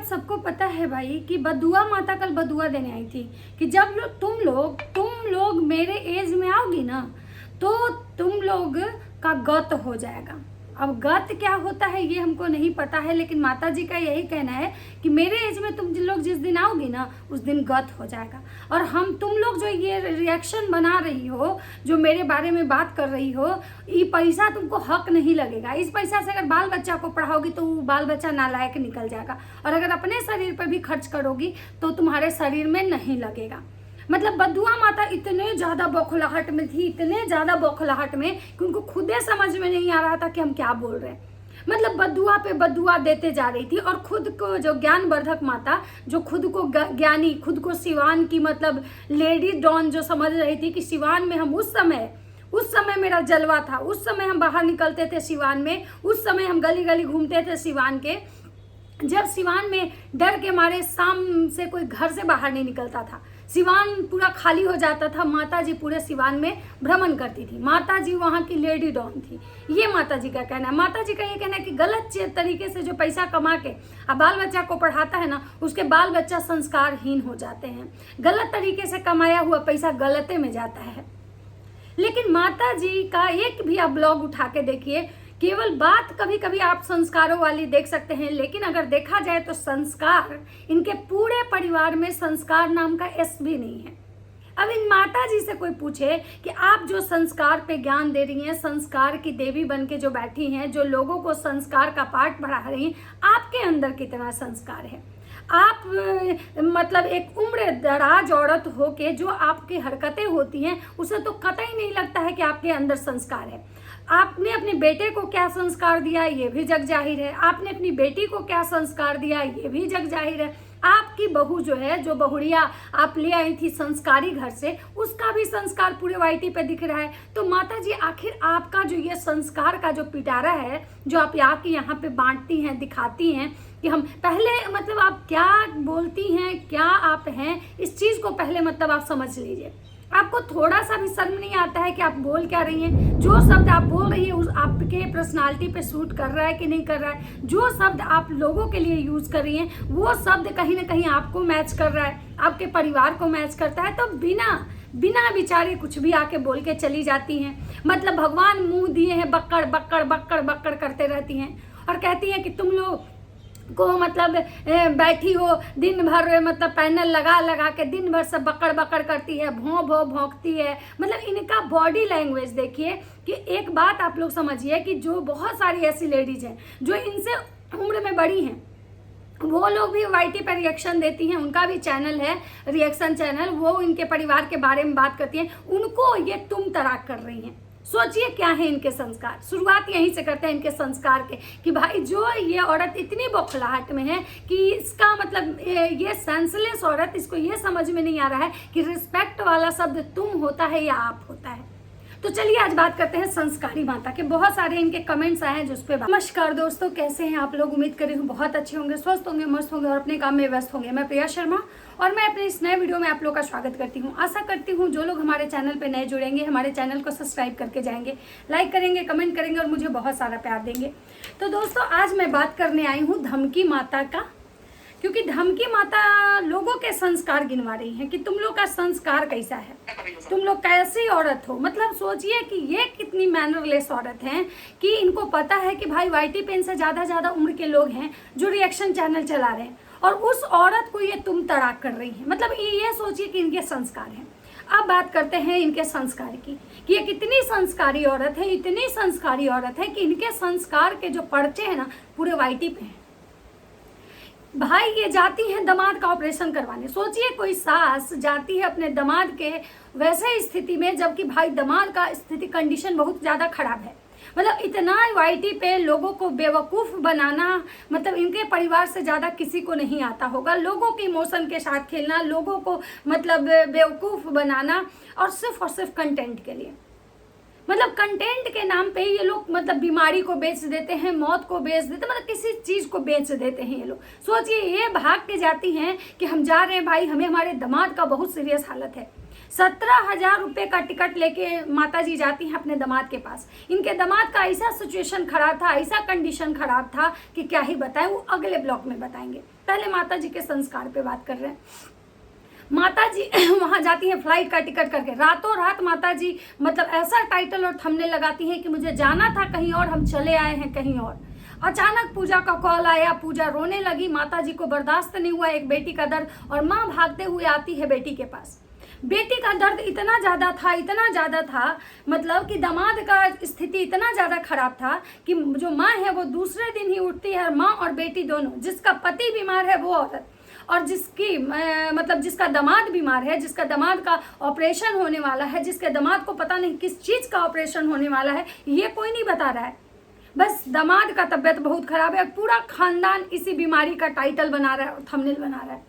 सबको पता है भाई कि बदुआ माता कल बदुआ देने आई थी कि जब तुम लोग मेरे एज में आओगी ना तो तुम लोग का गत हो जाएगा। अब गत क्या होता है ये हमको नहीं पता है, लेकिन माता जी का यही कहना है कि मेरे एज में तुम लोग जिस दिन आओगी ना उस दिन गत हो जाएगा। और तुम लोग जो ये रिएक्शन बना रही हो, जो मेरे बारे में बात कर रही हो, ये पैसा तुमको हक नहीं लगेगा। इस पैसा से अगर बाल बच्चा को पढ़ाओगी तो वो बाल बच्चा नालायक निकल जाएगा, और अगर अपने शरीर पर भी खर्च करोगी तो तुम्हारे शरीर में नहीं लगेगा। मतलब बदुआ माता इतने ज़्यादा बौखलाहट में थी, इतने ज़्यादा बौखलाहट में कि उनको खुदे समझ में नहीं आ रहा था कि हम क्या बोल रहे हैं। मतलब बदुआ पे बदुआ देते जा रही थी, और खुद को जो ज्ञानवर्धक माता, जो खुद को ज्ञानी, खुद को सिवान की मतलब लेडी डॉन जो समझ रही थी कि सिवान में हम उस समय मेरा जलवा था, उस समय हम बाहर निकलते थे सिवान में, उस समय हम गली गली घूमते थे सिवान के, जब सिवान में डर के मारे शाम से कोई घर से बाहर नहीं निकलता था, सिवान पूरा खाली हो जाता था, माता जी पूरे सिवान में भ्रमण करती थी, माता जी वहाँ की लेडी डॉन थी। ये माता जी का कहना है। माता जी का ये कहना है कि गलत तरीके से जो पैसा कमा के अब बाल बच्चा को पढ़ाता है ना, उसके बाल बच्चा संस्कारहीन हो जाते हैं। गलत तरीके से कमाया हुआ पैसा गलते में जाता है। लेकिन माता जी का एक भी आप ब्लॉग उठा के देखिए, केवल बात कभी कभी आप संस्कारों वाली देख सकते हैं, लेकिन अगर देखा जाए तो संस्कार, इनके पूरे परिवार में संस्कार नाम का एस भी नहीं है। अब इन माता जी से कोई पूछे कि आप जो संस्कार पे ज्ञान दे रही हैं, संस्कार की देवी बन के जो बैठी हैं, जो लोगों को संस्कार का पाठ पढ़ा रही हैं, आपके अंदर कितना संस्कार है? आप मतलब एक उम्र दराज औरत हो के जो आपकी हरकतें होती हैं उसे तो कतई नहीं लगता है कि आपके अंदर संस्कार है। आपने अपने बेटे को क्या संस्कार दिया ये भी जग जाहिर है, आपने अपनी बेटी को क्या संस्कार दिया ये भी जग जाहिर है। आपकी बहू जो है, जो बहुड़िया आप ले आई थी संस्कारी घर से, उसका भी संस्कार पूरे वाईटी पे दिख रहा है। तो माता जी आखिर आपका जो ये संस्कार का जो पिटारा है, जो आप यहाँ पे बांटती हैं, दिखाती हैं कि हम पहले, मतलब आप क्या बोलती हैं, क्या आप हैं, इस चीज़ को पहले मतलब आप समझ लीजिए। आपको थोड़ा सा भी शर्म नहीं आता है कि आप बोल क्या रही हैं? जो शब्द आप बोल रही है उस आपके पर्सनालिटी पे सूट कर रहा है कि नहीं कर रहा है? जो शब्द आप लोगों के लिए यूज कर रही हैं वो शब्द कहीं ना कहीं आपको मैच कर रहा है, आपके परिवार को मैच करता है, तो बिना विचारे कुछ भी आके बोल के चली जाती हैं। मतलब भगवान मुंह दिए हैं, बक्कड़ बक्कड़ बक्कड़ बक्कड़ करते रहती हैं और कहती हैं कि तुम लोग को मतलब बैठी हो दिन भर, मतलब पैनल लगा के दिन भर सब बकड़ बकड़ करती है, भौं भौंकती है। मतलब इनका बॉडी लैंग्वेज देखिए कि एक बात आप लोग समझिए कि जो बहुत सारी ऐसी लेडीज हैं जो इनसे उम्र में बड़ी हैं, वो लोग भी वाईटी पर रिएक्शन देती हैं, उनका भी चैनल है रिएक्शन चैनल, वो इनके परिवार के बारे में बात करती हैं, उनको ये तुम तराक कर रही हैं। सोचिए क्या है इनके संस्कार। शुरुआत यहीं से करते हैं इनके संस्कार के कि भाई जो ये औरत इतनी बौखलाहट में है कि इसका मतलब ये सेंसलेस औरत, इसको ये समझ में नहीं आ रहा है कि रिस्पेक्ट वाला शब्द तुम होता है या आप होता है। तो चलिए आज बात करते हैं संस्कारी माता के। बहुत सारे इनके कमेंट्स आए हैं जिस पे नमस्कार दोस्तों, कैसे हैं आप लोग? उम्मीद कर रही हूँ बहुत अच्छे होंगे, स्वस्थ होंगे, मस्त होंगे और अपने काम में व्यस्त होंगे। मैं प्रिया शर्मा और मैं अपने इस नए वीडियो में आप लोग का स्वागत करती हूँ। आशा करती हूँ जो लोग हमारे चैनल पे नए जुड़ेंगे, हमारे चैनल को सब्सक्राइब करके जाएंगे, लाइक करेंगे, कमेंट करेंगे और मुझे बहुत सारा प्यार देंगे। तो दोस्तों आज मैं बात करने आई हूँ धमकी माता का, क्योंकि धमकी माता लोगों के संस्कार गिनवा रही है कि तुम लोग का संस्कार कैसा है, तुम लोग कैसी औरत हो। मतलब सोचिए कि ये कितनी मैनरलेस औरत हैं कि इनको पता है कि भाई वाईटी पेन से ज़्यादा उम्र के लोग हैं जो रिएक्शन चैनल चला रहे हैं, और उस औरत को ये तुम तड़ाक कर रही हैं। मतलब ये सोचिए कि इनके संस्कार हैं। अब बात करते हैं इनके संस्कार की कि ये कितनी संस्कारी औरत है, इतनी संस्कारी औरत है कि इनके संस्कार के जो पर्चे हैं ना पूरे वाईटी पे हैं। भाई ये जाती हैं दामाद का ऑपरेशन करवाने। सोचिए कोई सास जाती है अपने दामाद के वैसे स्थिति में, जबकि भाई दामाद का स्थिति कंडीशन बहुत ज़्यादा खराब है। मतलब इतना वाईटी पे लोगों को बेवकूफ़ बनाना, मतलब इनके परिवार से ज़्यादा किसी को नहीं आता होगा। लोगों के इमोशन के साथ खेलना, लोगों को मतलब बेवकूफ़ बनाना, और सिर्फ कंटेंट के लिए। मतलब कंटेंट के नाम पे ये लोग मतलब बीमारी को बेच देते हैं, मौत को बेच देते हैं, मतलब किसी चीज़ को बेच देते हैं ये लोग। सोचिए, ये भाग के जाती हैं कि हम जा रहे हैं भाई, हमें हमारे दामाद का बहुत सीरियस हालत है। 17,000 रुपये का टिकट लेके माता जी जाती हैं अपने दामाद के पास। इनके दामाद का ऐसा सिचुएशन खराब था, ऐसा कंडीशन खराब था कि क्या ही बताएं, वो अगले ब्लॉग में बताएंगे। पहले माता जी के संस्कार पे बात कर रहे हैं। माता जी वहां जाती हैं फ्लाइट का टिकट करके, रातों रात माता जी मतलब ऐसा टाइटल और थंबनेल लगाती हैं कि मुझे जाना था कहीं और, हम चले आए हैं कहीं और। अचानक पूजा का कॉल आया, पूजा रोने लगी, माता जी को बर्दाश्त नहीं हुआ एक बेटी का दर्द, और माँ भागते हुए आती है बेटी के पास। बेटी का दर्द इतना ज़्यादा था, इतना ज़्यादा था, मतलब कि दामाद का स्थिति इतना ज़्यादा खराब था कि जो माँ है वो दूसरे दिन ही उठती है, माँ और बेटी दोनों, जिसका पति बीमार है वो औरत, और जिसकी मतलब जिसका दामाद बीमार है, जिसका दामाद का ऑपरेशन होने वाला है, जिसके दामाद को पता नहीं किस चीज़ का ऑपरेशन होने वाला है, ये कोई नहीं बता रहा है। बस दामाद का तबीयत बहुत खराब है, पूरा खानदान इसी बीमारी का टाइटल बना रहा है और थंबनेल बना रहा है,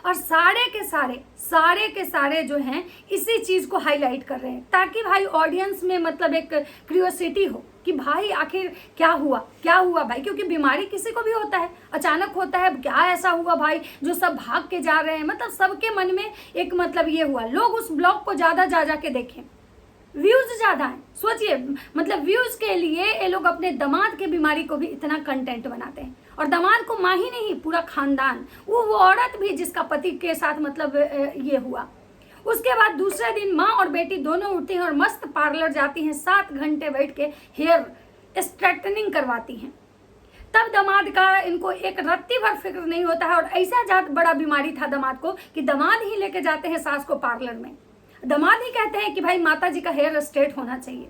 और सारे के सारे जो हैं इसी चीज़ को हाईलाइट कर रहे हैं, ताकि भाई ऑडियंस में मतलब एक क्यूरियोसिटी हो कि भाई आखिर क्या हुआ भाई, क्योंकि बीमारी किसी को भी होता है, अचानक होता है, क्या ऐसा हुआ भाई जो सब भाग के जा रहे हैं। मतलब सबके मन में एक मतलब ये हुआ, लोग उस ब्लॉग को ज़्यादा जा के देखें, व्यूज ज़्यादा हैं। सोचिए, मतलब व्यूज के लिए ये लोग अपने दामाद के बीमारी को भी इतना कंटेंट बनाते हैं, और दामाद को माँ ही नहीं, पूरा खानदान, वो औरत भी जिसका पति के साथ मतलब ये हुआ। उसके बाद दूसरे दिन माँ और बेटी दोनों उठती हैं और मस्त पार्लर जाती हैं, 7 घंटे बैठ के हेयर स्ट्रेटनिंग करवाती हैं। तब दामाद का इनको एक रत्ती भर फिक्र नहीं होता है, और ऐसा ज्यादा बड़ा बीमारी था दामाद को कि दामाद ही लेके जाते हैं सास को पार्लर में, दामाद ही कहते हैं कि भाई माता जी का हेयर स्ट्रेट होना चाहिए।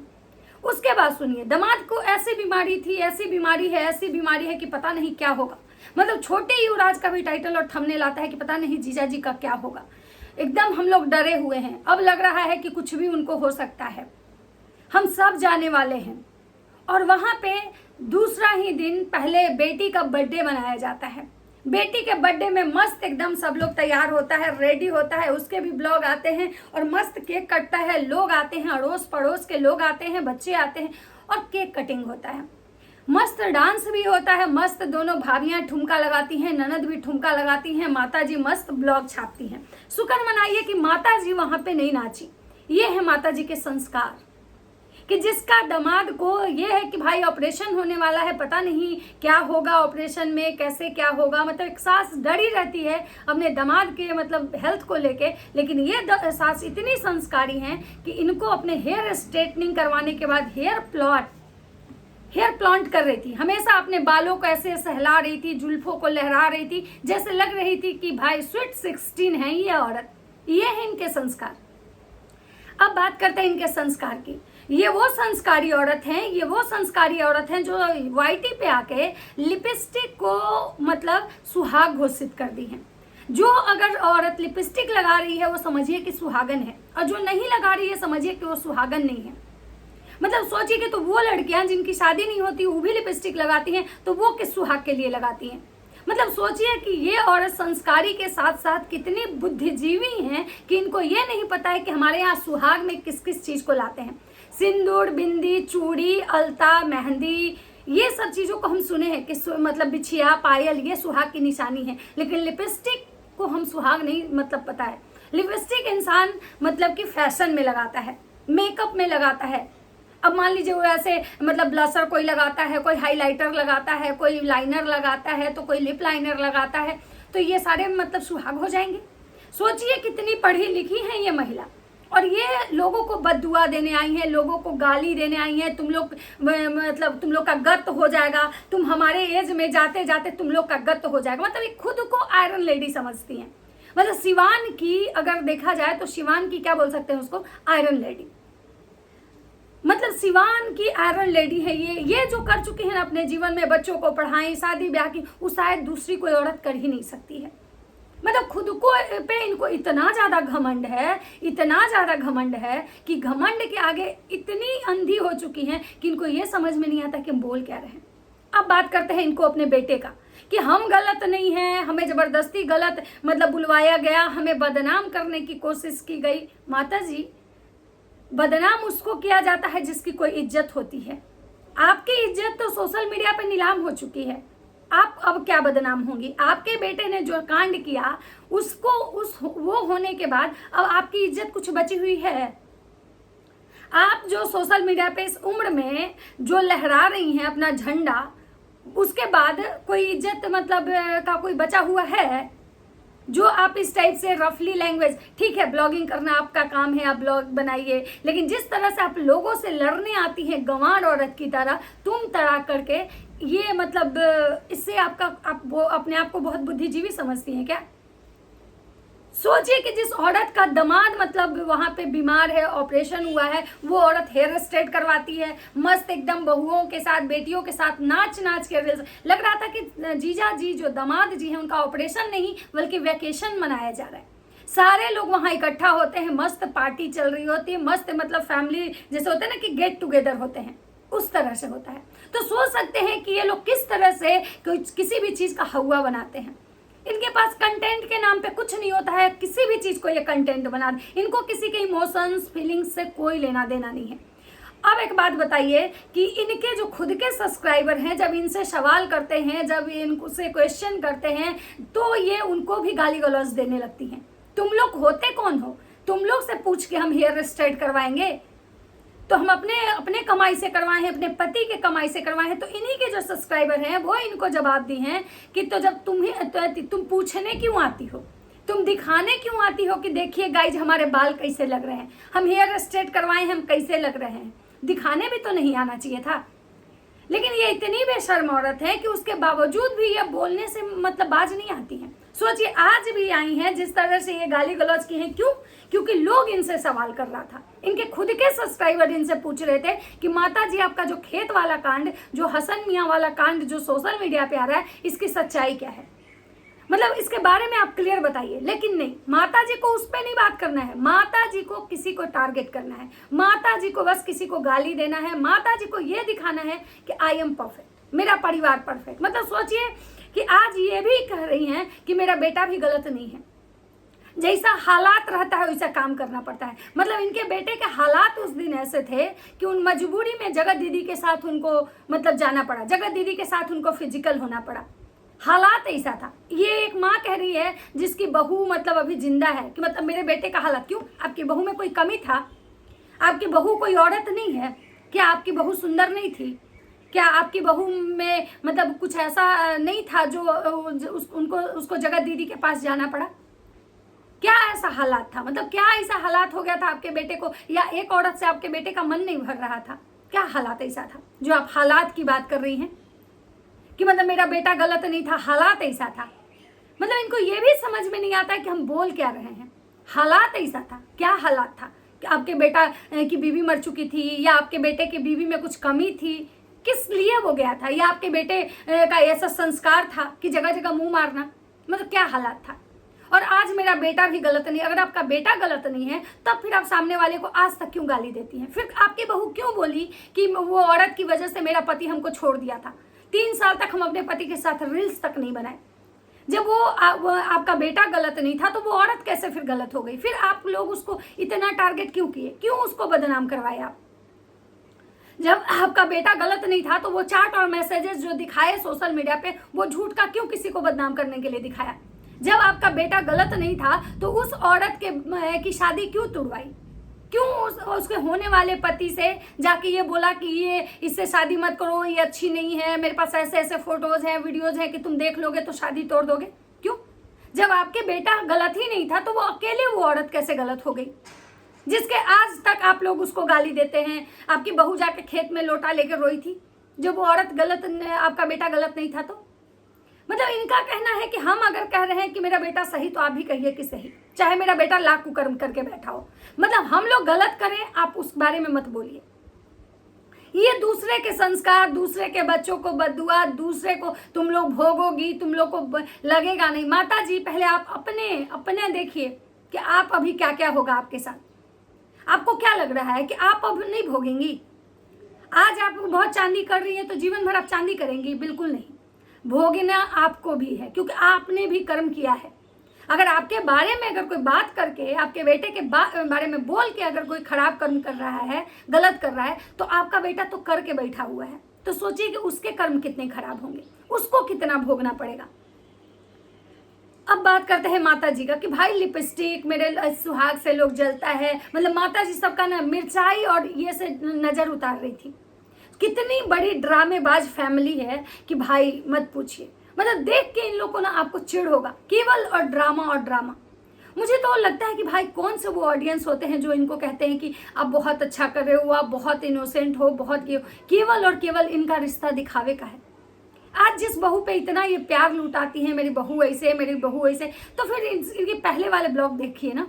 उसके बाद सुनिए, दामाद को ऐसी बीमारी थी, ऐसी बीमारी है कि पता नहीं क्या होगा। मतलब छोटे युवराज का भी टाइटल और थंबनेल आता है कि पता नहीं जीजा जी का क्या होगा। एकदम हम लोग डरे हुए हैं, अब लग रहा है कि कुछ भी उनको हो सकता है, हम सब जाने वाले हैं। और वहाँ पे दूसरा ही दिन पहले बेटी का बर्थडे मनाया जाता है। बेटी के बर्थडे में मस्त एकदम सब लोग तैयार होता है, रेडी होता है, उसके भी ब्लॉग आते हैं और मस्त केक कटता है, लोग आते हैं, अड़ोस पड़ोस के लोग आते हैं, बच्चे आते हैं और केक कटिंग होता है, मस्त डांस भी होता है, मस्त दोनों भाभियां ठुमका लगाती हैं, ननद भी ठुमका लगाती हैं, माता जी मस्त ब्लॉग छापती हैं। शुक्र मनाइए कि माता जी वहाँ पे नहीं नाची। ये है माता जी के संस्कार कि जिसका दामाद को ये है कि भाई ऑपरेशन होने वाला है, पता नहीं क्या होगा ऑपरेशन में, कैसे क्या होगा, मतलब एक सास डरी रहती है अपने दामाद के मतलब हेल्थ को लेके, लेकिन ये सास इतनी संस्कारी हैं कि इनको अपने हेयर स्ट्रेटनिंग करवाने के बाद हेयर प्लांट कर रही थी, हमेशा अपने बालों को ऐसे सहला रही थी, जुल्फों को लहरा रही थी, जैसे लग रही थी कि भाई स्वीट 16 है ये औरत। ये है इनके संस्कार। अब बात करते हैं इनके संस्कार की। ये वो संस्कारी औरत हैं जो वाईटी पे आके लिपस्टिक को मतलब सुहाग घोषित कर दी है। जो अगर औरत लिपस्टिक लगा रही है वो समझिए कि सुहागन है, और जो नहीं लगा रही है समझिए कि वो सुहागन नहीं है। मतलब सोचिए कि तो वो लड़कियां जिनकी शादी नहीं होती वो भी लिपस्टिक लगाती हैं, तो वो किस सुहाग के लिए लगाती हैं। मतलब सोचिए कि ये औरत संस्कारी के साथ साथ कितनी बुद्धिजीवी हैं कि इनको ये नहीं पता है कि हमारे यहाँ सुहाग में किस किस चीज़ को लाते हैं। सिंदूर, बिंदी, चूड़ी, अलता, मेहंदी, ये सब चीज़ों को हम सुने हैं कि मतलब बिछिया, पायल, ये सुहाग की निशानी है, लेकिन लिपस्टिक को हम सुहाग नहीं मतलब पता है। लिपस्टिक इंसान मतलब कि फैशन में लगाता है, मेकअप में लगाता है। अब मान लीजिए वो ऐसे मतलब ब्लशर कोई लगाता है, कोई हाइलाइटर लगाता है, कोई लाइनर लगाता है, तो कोई लिप लाइनर लगाता है, तो ये सारे मतलब सुहाग हो जाएंगे। सोचिए कितनी पढ़ी लिखी है ये महिला, और ये लोगों को बद्दुआ देने आई हैं, लोगों को गाली देने आई हैं, तुम लोग मतलब तुम लोग का गत हो जाएगा, तुम हमारे एज में जाते जाते तुम लोग का गत हो जाएगा। मतलब ये खुद को आयरन लेडी समझती हैं। मतलब सिवान की अगर देखा जाए तो सिवान की क्या बोल सकते हैं उसको, आयरन लेडी। मतलब सिवान की आयरन लेडी है ये जो कर चुकी है अपने जीवन में, बच्चों को पढ़ाएं, शादी ब्याह की, वो शायद दूसरी कोई औरत कर ही नहीं सकती है। मतलब खुद को पे इनको इतना ज़्यादा घमंड है कि घमंड के आगे इतनी अंधी हो चुकी हैं कि इनको ये समझ में नहीं आता कि हम बोल क्या रहे हैं। अब बात करते हैं इनको अपने बेटे का कि हम गलत नहीं हैं, हमें ज़बरदस्ती गलत मतलब बुलवाया गया, हमें बदनाम करने की कोशिश की गई। माता जी बदनाम उसको किया जाता है जिसकी कोई इज्जत होती है। आपकी इज्जत तो सोशल मीडिया पे नीलाम हो चुकी है, आप अब क्या बदनाम होंगी। आपके बेटे ने जो कांड किया उसको वो होने के बाद अब आपकी इज्जत कुछ बची हुई है। आप जो सोशल मीडिया पे इस उम्र में जो लहरा रही हैं अपना झंडा, उसके बाद कोई इज्जत मतलब का कोई बचा हुआ है? जो आप इस टाइप से रफली लैंग्वेज, ठीक है ब्लॉगिंग करना आपका काम है, आप ब्लॉग बनाइए, लेकिन जिस तरह से आप लोगों से लड़ने आती हैं गंवार औरत की तरह तुम तड़ा करके, ये मतलब इससे आप वो अपने आप को बहुत बुद्धिजीवी समझती हैं क्या? सोचिए कि जिस औरत का दामाद मतलब वहां पे बीमार है, ऑपरेशन हुआ है, वो औरत हेयर स्ट्रेट करवाती है, मस्त एकदम बहुओं के साथ बेटियों के साथ नाच नाच के लग रहा था कि जीजा जी जो दामाद जी हैं उनका ऑपरेशन नहीं बल्कि वैकेशन मनाया जा रहा है। सारे लोग वहां इकट्ठा होते हैं, मस्त पार्टी चल रही होती है, मस्त मतलब फैमिली जैसे होते हैं ना कि गेट टुगेदर होते हैं, उस तरह से होता है। तो सोच सकते हैं कि ये लोग किस तरह से किसी भी चीज का हवा बनाते हैं। इनके पास कंटेंट के नाम पे कुछ नहीं होता है, किसी भी चीज को ये कंटेंट बना दे, इनको किसी के इमोशंस फीलिंग्स से कोई लेना देना नहीं है। अब एक बात बताइए कि इनके जो खुद के सब्सक्राइबर हैं जब इनसे सवाल करते हैं, जब इनसे क्वेश्चन करते हैं, तो ये उनको भी गाली गलौज देने लगती हैं। तुम लोग होते कौन हो? तुम लोग से पूछ के हम हेयर स्ट्रेट करवाएंगे? तो हम अपने कमाई से करवाए हैं, अपने पति के कमाई से करवाए हैं। तो इन्हीं के जो सब्सक्राइबर हैं वो इनको जवाब दी हैं कि तो जब तुम पूछने क्यों आती हो, तुम दिखाने क्यों आती हो कि देखिए गाइज हमारे बाल कैसे लग रहे हैं, हम हेयर स्ट्रेट करवाए हैं, हम कैसे लग रहे हैं। दिखाने भी तो नहीं आना चाहिए था। लेकिन ये इतनी बेशर्म औरत है कि उसके बावजूद भी ये बोलने से मतलब बाज नहीं आती है। सोचिए आज भी आई हैं जिस तरह से ये गाली गलौज की हैं, क्यों? क्योंकि लोग इनसे सवाल कर रहा था, इनके खुद के सब्सक्राइबर इनसे पूछ रहे थे कि माता जी आपका जो खेत वाला कांड, जो हसन मियां वाला कांड जो सोशल मीडिया पे आ रहा है, इसकी सच्चाई क्या है, मतलब इसके बारे में आप क्लियर बताइए। लेकिन नहीं, माता जी को उस पर नहीं बात करना है, माता जी को किसी को टारगेट करना है, माता जी को बस किसी को गाली देना है, माता जी को ये दिखाना है कि आई एम परफेक्ट, मेरा परिवार परफेक्ट। मतलब सोचिए कि आज ये भी कह रही हैं कि मेरा बेटा भी गलत नहीं है, जैसा हालात रहता है वैसा काम करना पड़ता है। मतलब इनके बेटे के हालात उस दिन ऐसे थे कि उन मजबूरी में जगत दीदी के साथ उनको मतलब जाना पड़ा, जगत दीदी के साथ उनको फिजिकल होना पड़ा, हालात ऐसा था। ये एक माँ कह रही है जिसकी बहू मतलब अभी जिंदा है कि मतलब मेरे बेटे का हालत क्यों? आपकी बहू में कोई कमी था? आपकी बहू कोई औरत नहीं है क्या? आपकी बहू सुंदर नहीं थी क्या? आपकी बहू में मतलब कुछ ऐसा नहीं था जो उसको जगत दीदी के पास जाना पड़ा? क्या ऐसा हालात था? मतलब क्या ऐसा हालात हो गया था आपके बेटे को, या एक औरत से आपके बेटे का मन नहीं भर रहा था? क्या हालात ऐसा था जो आप हालात की बात कर रही हैं कि मतलब मेरा बेटा गलत नहीं था, हालात ऐसा था? मतलब इनको ये भी समझ में नहीं आता कि हम बोल क्या रहे हैं। हालात ऐसा था, क्या हालात था? कि आपके बेटा की बीवी मर चुकी थी, या आपके बेटे की बीवी में कुछ कमी थी, किस लिए वो गया था, या आपके बेटे का ऐसा संस्कार था कि जगह जगह मुंह मारना? मतलब क्या हालात था? और आज मेरा बेटा भी गलत नहीं, अगर आपका बेटा गलत नहीं है तब फिर आप सामने वाले को आज तक क्यों गाली देती हैं? फिर आपकी बहू क्यों बोली कि वो औरत की वजह से मेरा पति हमको छोड़ दिया था, 3 साल तक हम अपने पति के साथ रील्स तक नहीं बनाए? जब वो आपका बेटा गलत नहीं था तो वो औरत कैसे फिर गलत हो गई? फिर आप लोग उसको इतना टारगेट क्यों किए, क्यों उसको बदनाम करवाए आप? जब आपका बेटा गलत नहीं था तो वो चैट और मैसेजेस जो दिखाए सोशल मीडिया पे, वो झूठ का क्यों किसी को बदनाम करने के लिए दिखाया? जब आपका बेटा गलत नहीं था तो उस औरत की शादी क्यों तुड़वाई? क्यों उसके होने वाले पति से जाके ये बोला कि ये इससे शादी मत करो, ये अच्छी नहीं है, मेरे पास ऐसे ऐसे फोटोज हैं, वीडियोज हैं कि तुम देख लोगे तो शादी तोड़ दोगे? क्यों? जब आपके बेटा गलत ही नहीं था तो वो अकेले वो औरत कैसे गलत हो गई, जिसके आज तक आप लोग उसको गाली देते हैं? आपकी बहू जाके खेत में लोटा लेकर रोई थी जब वो औरत गलत, आपका बेटा गलत नहीं था तो? मतलब इनका कहना है कि हम अगर कह रहे हैं कि मेरा बेटा सही तो आप भी कहिए कि सही, चाहे मेरा बेटा लाख कुकर्म करके बैठा हो। मतलब हम लोग गलत करें आप उस बारे में मत बोलिए। ये दूसरे के संस्कार, दूसरे के बच्चों को बददुआ, दूसरे को तुम लोग भोगोगी, तुम लोग को लगेगा नहीं। माता जी पहले आप अपने देखिए कि आप अभी क्या क्या होगा आपके साथ। आपको क्या लग रहा है कि आप अब नहीं भोगेंगी? आज आप बहुत चांदी कर रही है तो जीवन भर आप चांदी करेंगी? बिल्कुल नहीं, भोगना आपको भी है क्योंकि आपने भी कर्म किया है। अगर आपके बारे में अगर कोई बात करके, आपके बेटे के बारे में बोल के अगर कोई खराब कर्म कर रहा है, गलत कर रहा है, तो आपका बेटा तो करके बैठा हुआ है। तो सोचिए कि उसके कर्म कितने खराब होंगे, उसको कितना भोगना पड़ेगा। अब बात करते हैं माता जी का कि भाई लिपस्टिक मेरे सुहाग से लोग जलता है, मतलब माता जी सबका ना मिर्चाई और ये से नजर उतार रही थी। कितनी बड़ी ड्रामेबाज फैमिली है कि भाई मत पूछिए। मतलब देख के इन लोगों को ना आपको चिढ़ होगा, केवल और ड्रामा और ड्रामा। मुझे तो लगता है कि भाई कौन से वो ऑडियंस होते हैं जो इनको कहते हैं कि आप बहुत अच्छा कर रहे हो, आप बहुत इनोसेंट हो, बहुत ये, केवल और केवल इनका रिश्ता दिखावे का है। आज जिस बहू पे इतना ये प्यार लुटाती है, मेरी बहू ऐसे, मेरी बहू ऐसे, तो फिर इनके पहले वाले ब्लॉग देखिए ना।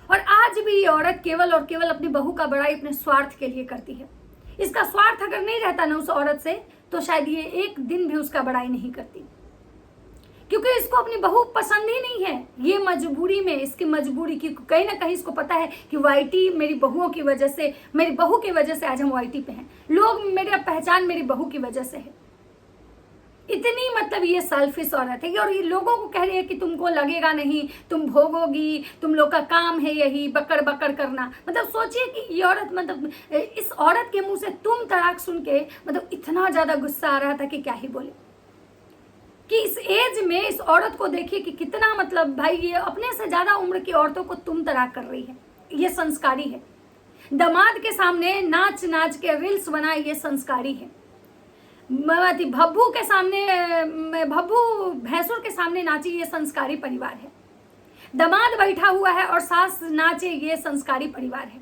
और आज भी ये औरत केवल और केवल अपनी बहू का बड़ाई अपने स्वार्थ के लिए करती है। इसका स्वार्थ अगर नहीं रहता ना उस औरत से, तो शायद ये एक दिन भी उसका बड़ाई नहीं करती, क्योंकि इसको अपनी बहू पसंद ही नहीं है। ये मजबूरी में, इसकी मजबूरी की कहीं ना कहीं इसको पता है कि वाईटी मेरी बहुओं की वजह से, मेरी बहू की वजह से आज हम वाईटी पे हैं, लोग मेरी पहचान मेरी बहू की वजह से है। इतनी मतलब ये सेल्फिश औरत है और ये लोगों को कह रही है कि तुमको लगेगा नहीं, तुम भोगोगी, तुम लोग का काम है यही बकर बकर करना। मतलब सोचिए कि ये औरत, मतलब इस औरत के मुंह से तुम तड़ाक सुन के मतलब इतना ज्यादा गुस्सा आ रहा था कि क्या ही बोले। कि इस एज में इस औरत को देखिए कि कितना, मतलब भाई ये अपने से ज्यादा उम्र की औरतों को तुम तड़ाक कर रही है। ये संस्कारी है। दामाद के सामने नाच नाच के रील्स बनाए, ये संस्कारी है। भब्बू के सामने, भब्बू भैंसुर के सामने नाची, ये संस्कारी परिवार है। दामाद बैठा हुआ है और सास नाचे, ये संस्कारी परिवार है।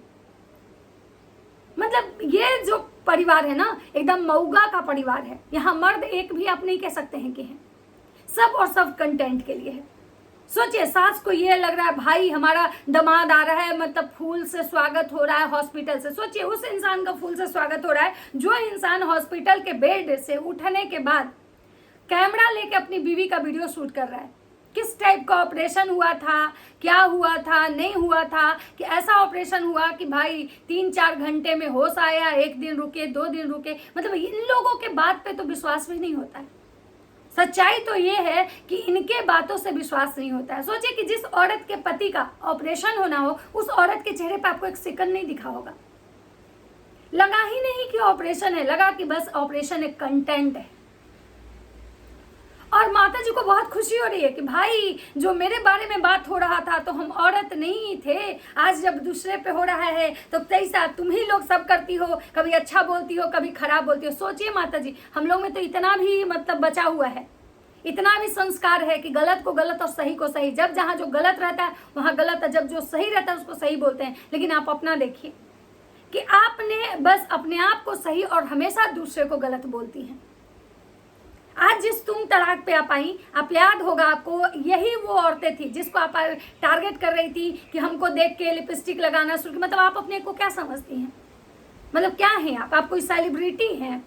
मतलब ये जो परिवार है ना, एकदम मऊगा का परिवार है। यहाँ मर्द एक भी आप नहीं कह सकते हैं कि हैं, सब और सब कंटेंट के लिए है। सोचिए सास को ये लग रहा है भाई हमारा दामाद आ रहा है, मतलब फूल से स्वागत हो रहा है हॉस्पिटल से। सोचिए उस इंसान का फूल से स्वागत हो रहा है जो इंसान हॉस्पिटल के बेड से उठने के बाद कैमरा लेके अपनी बीवी का वीडियो शूट कर रहा है। किस टाइप का ऑपरेशन हुआ था, क्या हुआ था, नहीं हुआ था, कि ऐसा ऑपरेशन हुआ कि भाई 3-4 घंटे में होश आया, 1 दिन रुके, 2 दिन रुके। मतलब इन लोगों के बात पे तो विश्वास भी नहीं होता है। सच्चाई तो ये है कि इनके बातों से विश्वास नहीं होता है। सोचिए कि जिस औरत के पति का ऑपरेशन होना हो, उस औरत के चेहरे पर आपको एक सेकंड नहीं दिखा होगा। लगा ही नहीं कि ऑपरेशन है, लगा कि बस ऑपरेशन एक कंटेंट है। और माता जी को बहुत खुशी हो रही है कि भाई जो मेरे बारे में बात हो रहा था तो हम औरत नहीं थे, आज जब दूसरे पे हो रहा है तो कैसा तुम ही लोग सब करती हो, कभी अच्छा बोलती हो, कभी खराब बोलती हो। सोचिए माता जी, हम लोग में तो इतना भी मतलब बचा हुआ है, इतना भी संस्कार है कि गलत को गलत और सही को सही। जब जहाँ जो गलत रहता है वहाँ गलत है, जब जो सही रहता है उसको सही बोलते हैं। लेकिन आप अपना देखिए कि आपने बस अपने आप को सही और हमेशा दूसरे को गलत बोलती हैं। आज जिस तुम तड़ाक पे आप आई, आप याद होगा आपको, यही वो औरतें थी जिसको आप टारगेट कर रही थी कि हमको देख के लिपस्टिक लगाना शुरू। मतलब आप अपने को क्या समझती हैं, मतलब क्या हैं आप कोई सेलिब्रिटी हैं?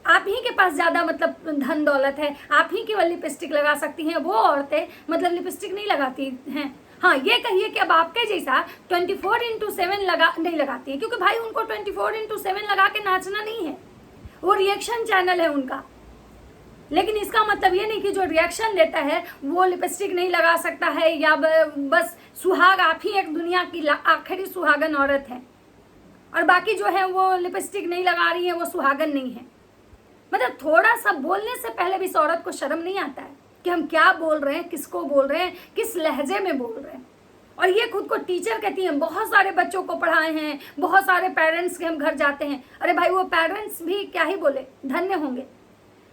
आप ही के पास ज्यादा मतलब धन दौलत है, आप ही केवल लिपस्टिक लगा सकती हैं। वो औरतें मतलब लिपस्टिक नहीं लगाती हैं। हाँ, ये कहिए कि अब आपके जैसा 24/7 नहीं लगाती है, क्योंकि भाई उनको 24/7 लगा के नाचना नहीं है, वो रिएक्शन चैनल है उनका। लेकिन इसका मतलब ये नहीं कि जो रिएक्शन देता है वो लिपस्टिक नहीं लगा सकता है, या बस सुहाग आप ही एक दुनिया की आखिरी सुहागन औरत है और बाकी जो है वो लिपस्टिक नहीं लगा रही है, वो सुहागन नहीं है। मतलब थोड़ा सा बोलने से पहले भी इस औरत को शर्म नहीं आता है कि हम क्या बोल रहे हैं, किसको बोल रहे हैं, किस लहजे में बोल रहे हैं। और ये खुद को टीचर कहती हैं, बहुत सारे बच्चों को पढ़ाए हैं, बहुत सारे पेरेंट्स के हम घर जाते हैं। अरे भाई वो पेरेंट्स भी क्या ही बोले, धन्य होंगे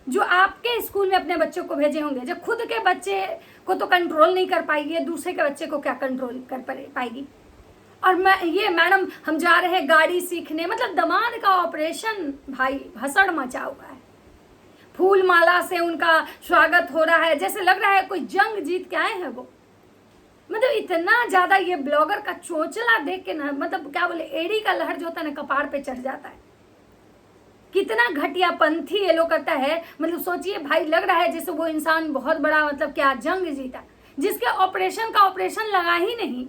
जो आपके स्कूल में अपने बच्चों को भेजे होंगे। जब खुद के बच्चे को तो कंट्रोल नहीं कर पाएगी, दूसरे के बच्चे को क्या कंट्रोल कर पाएगी। और ये मैडम हम जा रहे हैं गाड़ी सीखने, मतलब दामाद का ऑपरेशन भाई भसड़ मचा हुआ है, फूल माला से उनका स्वागत हो रहा है, जैसे लग रहा है कोई जंग जीत के आए हैं वो। मतलब इतना ज्यादा ये ब्लॉगर का चोचला देख के ना, मतलब क्या बोले, एड़ी का लहर जो होता है ना कपार पे चढ़ जाता है। कितना घटिया पंथी ये लोग करता है। मतलब सोचिए भाई, लग रहा है जैसे वो इंसान बहुत बड़ा मतलब क्या जंग जीता, जिसके ऑपरेशन का ऑपरेशन लगा ही नहीं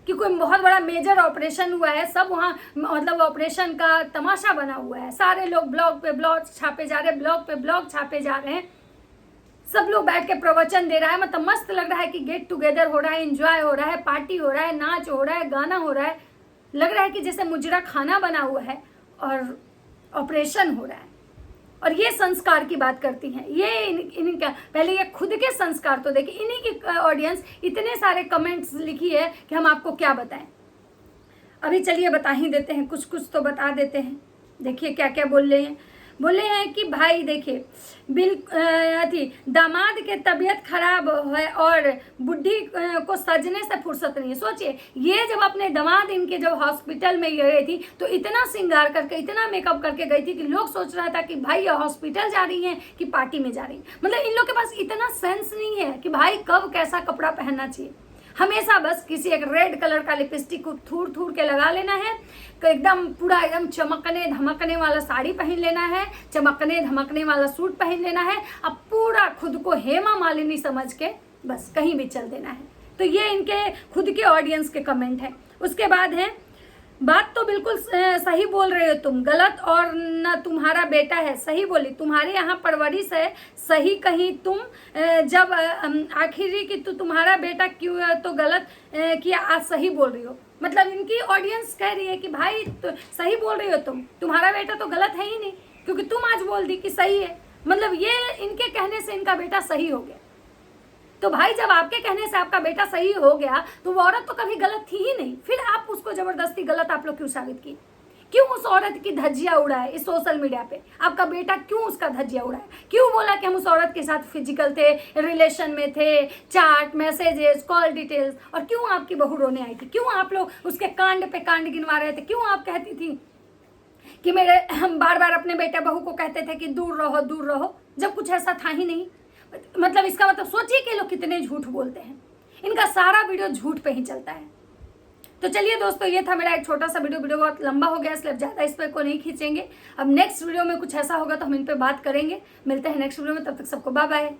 कि कोई बहुत बड़ा मेजर ऑपरेशन हुआ है। सब वहाँ मतलब ऑपरेशन का तमाशा बना हुआ है। सारे लोग ब्लॉग पे ब्लॉग छापे जा रहे हैं, ब्लॉग पे ब्लॉग छापे जा रहे हैं। सब लोग बैठ के प्रवचन दे रहा है, मतलब मस्त लग रहा है कि गेट टुगेदर हो रहा है, एंजॉय हो रहा है, पार्टी हो रहा है, नाच हो रहा है, गाना हो रहा है, लग रहा है कि जैसे मुजरा खाना बना हुआ है और ऑपरेशन हो रहा है। और ये संस्कार की बात करती हैं, ये इनका पहले ये खुद के संस्कार तो देखिए, इन्हीं की ऑडियंस इतने सारे कमेंट्स लिखी है कि हम आपको क्या बताएं। अभी चलिए बता ही देते हैं, कुछ कुछ तो बता देते हैं। देखिए क्या क्या बोल रहे हैं। बोले हैं कि भाई देखिए दामाद के तबीयत खराब है और बुढ़ी को सजने से फुर्सत नहीं है। सोचिए, ये जब अपने दामाद इनके जब हॉस्पिटल में गई थी तो इतना श्रृंगार करके, इतना मेकअप करके गई थी कि लोग सोच रहा था कि भाई ये हॉस्पिटल जा रही हैं कि पार्टी में जा रही हैं। मतलब इन लोग के पास इतना सेंस नहीं है कि भाई कब कैसा कपड़ा पहनना चाहिए। हमेशा बस किसी एक रेड कलर का लिपस्टिक को थूर थूर के लगा लेना है, एकदम पूरा एकदम चमकने धमकने वाला साड़ी पहन लेना है, चमकने धमकने वाला सूट पहन लेना है, अब पूरा खुद को हेमा मालिनी समझ के बस कहीं भी चल देना है। तो ये इनके खुद के ऑडियंस के कमेंट है। उसके बाद है, बात तो बिल्कुल सही बोल रहे हो तुम, गलत और न तुम्हारा बेटा है। सही बोली, तुम्हारे यहाँ परवरिश है, सही कहीं तुम जब आखिरी की तो तुम्हारा बेटा क्यों तो गलत किया, आज सही बोल रही हो। मतलब इनकी ऑडियंस कह रही है कि भाई तो सही बोल रही हो तुम, तुम्हारा बेटा तो गलत है ही नहीं, क्योंकि तुम आज बोल दी कि सही है। मतलब ये इनके कहने से इनका बेटा सही हो गया। तो भाई जब आपके कहने से आपका बेटा सही हो गया तो वो औरत तो कभी गलत थी ही नहीं, फिर आप उसको जबरदस्ती गलत आप लोग क्यों साबित की? क्यों उस औरत की धज्जियां उड़ाए इस सोशल मीडिया पे? आपका बेटा क्यों उसका धज्जियां उड़ाए? क्यों बोला कि हम उस औरत के साथ फिजिकल थे, रिलेशन में थे, चैट मैसेजेस कॉल डिटेल्स? और क्यों आपकी बहू रोने आई थी? क्यों आप लोग उसके कांड पे कांड गिनवा रहे थे? क्यों आप कहती थी कि हम बार बार अपने बेटे बहू को कहते थे कि दूर रहो दूर रहो, जब कुछ ऐसा था ही नहीं? मतलब इसका मतलब सोचिए कि लोग कितने झूठ बोलते हैं। इनका सारा वीडियो झूठ पे ही चलता है। तो चलिए दोस्तों, ये था मेरा एक छोटा सा वीडियो बहुत लंबा हो गया, इसलिए ज़्यादा इस पर को नहीं खींचेंगे। अब नेक्स्ट वीडियो में कुछ ऐसा होगा तो हम इन पे बात करेंगे। मिलते हैं नेक्स्ट वीडियो में, तब तक सबको बाय बाय।